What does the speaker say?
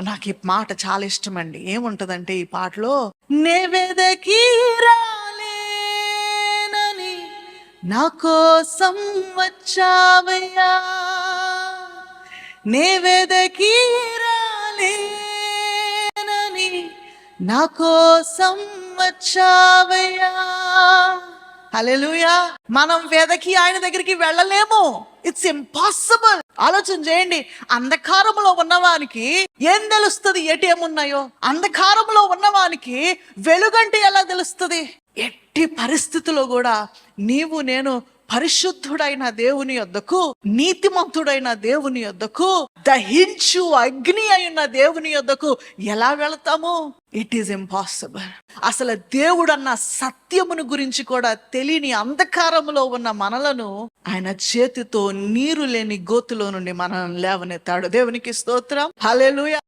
నాకు ఈ మాట చాలా ఇష్టం అండి. ఏముంటదంటే ఈ పాటలో, నే వెదకి రాలేనని నా కోసం వచ్చావయ్యా, నే వెదకి రాలేనని నా కోసం వచ్చావయ్యా. హల్లెలూయా. మనం వెదకి ఆయన దగ్గరికి వెళ్ళలేము. It's impossible. ఆలోచన చేయండి. అంధకారంలో ఉన్నవానికి ఏం తెలుస్తుంది ఏమన్నాయో? అంధకారంలో ఉన్నవానికి వెలుగంటే ఎలా తెలుస్తుంది? ఎట్టి పరిస్థితిలో కూడా నీవు నేను పరిశుద్ధుడైన దేవుని యొద్దకు, నీతిమంతుడైన దేవుని యొద్దకు, దహించు అగ్ని అయిన దేవుని యొద్దకు ఎలా వెళతాము? It is impossible. అసలు దేవుడన్న సత్యమును గురించి కూడా తెలియని అంధకారములో ఉన్న మనలను ఆయన చేతితో నీరు లేని గోతులో నుండి మనల్ని లేవనెత్తాడు. దేవునికి స్తోత్రం. హల్లెలూయా.